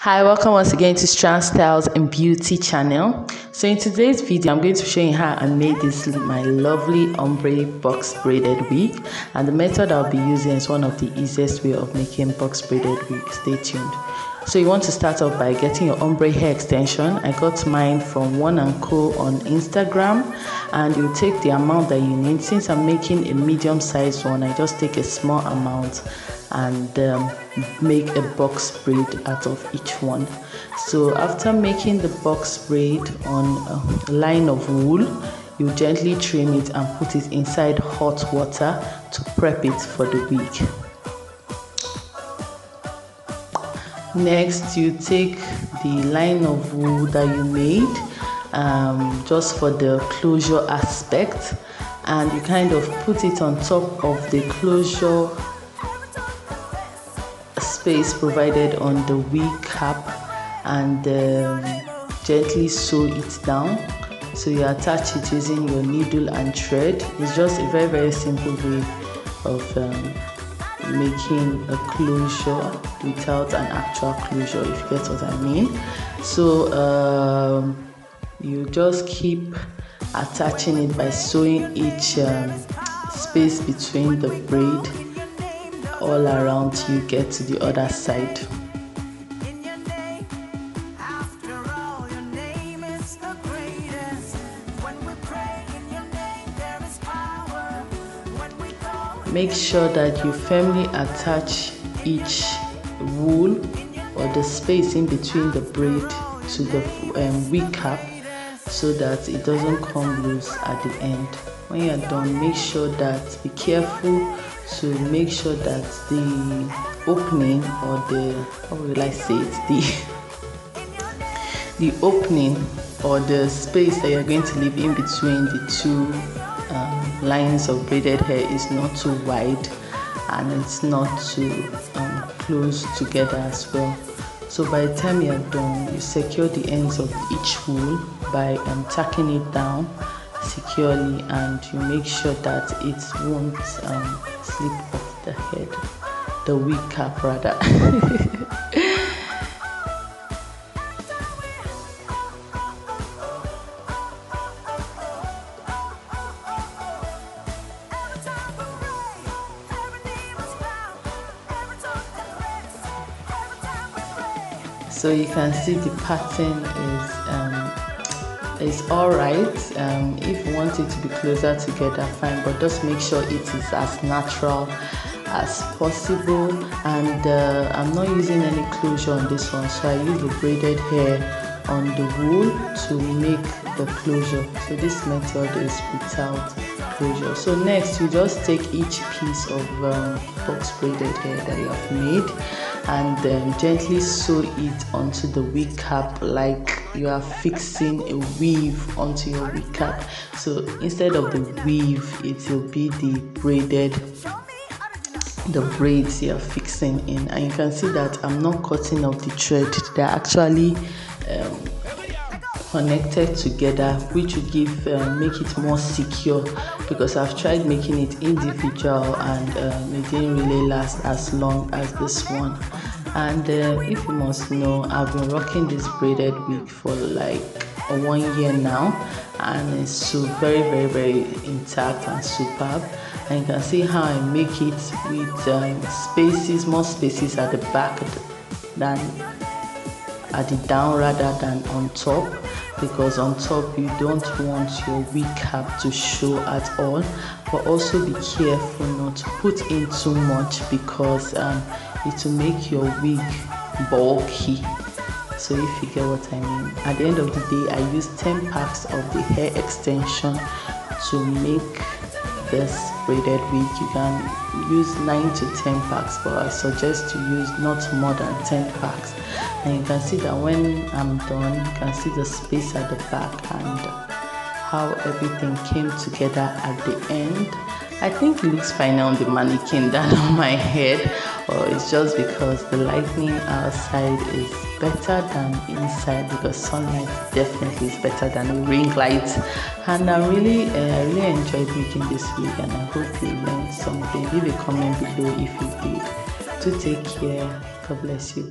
Hi, welcome once again to Strand Styles and Beauty channel. So in today's video, I'm going to show you how I made my lovely ombre box braided wig, and the method I'll be using is one of the easiest way of making box braided wig. Stay tuned. So you want to start off by getting your ombre hair extension. I got mine from One & Co on Instagram, and you take the amount that you need. Since I'm making a medium sized one, I just take a small amount and make a box braid out of each one. So after making the box braid on a line of wool, you gently trim it and put it inside hot water to prep it for the wig. Next, you take the line of wool that you made just for the closure aspect, and you kind of put it on top of the closure space provided on the wig cap, and gently sew it down. So you attach it using your needle and thread. It's just a very simple way of making a closure without an actual closure, if you get what I mean. So you just keep attaching it by sewing each space between the braid all around till you get to the other side. Make sure that you firmly attach each wool or the space in between the braid to the wig cap so that it doesn't come loose at the end. When you're done, make sure that, be careful to make sure that the opening, or the, how will I say it, the opening or the space that you're going to leave in between the two lines of braided hair is not too wide and it's not too close together as well. So by the time you're done, you secure the ends of each wool by tacking it down securely, and you make sure that it won't slip off the head, the wig cap rather. So you can see the pattern is all right. If you want it to be closer together, fine, but just make sure it is as natural as possible. And I'm not using any closure on this one, so I use the braided hair on the wool to make the closure. So this method is without closure. So next, you just take each piece of box braided hair that you have made and gently sew it onto the wig cap like you are fixing a weave onto your wig cap. So instead of the weave, it will be the braids you're fixing in. And you can see that I'm not cutting off the thread. They're actually connected together, which will make it more secure, because I've tried making it individual and it didn't really last as long as this one. And if you must know, I've been rocking this braided wig for like 1 year now, and it's so very intact and superb. And you can see how I make it with more spaces at the back than at the down rather than on top, because on top you don't want your wig cap to show at all. But also be careful not to put in too much, because it will make your wig bulky. So if you get what I mean. At the end of the day, I use 10 packs of the hair extension to make this braided wig. You can use 9 to 10 packs, but I suggest to use not more than 10 packs. And you can see that when I'm done, you can see the space at the back and how everything came together at the end. I think it looks finer on the mannequin than on my head, or it's just because the lighting outside is better than inside, because sunlight definitely is better than ring light. And I really enjoyed making this wig, and I hope you learned something. Leave a comment below if you did. Do take care. God bless you.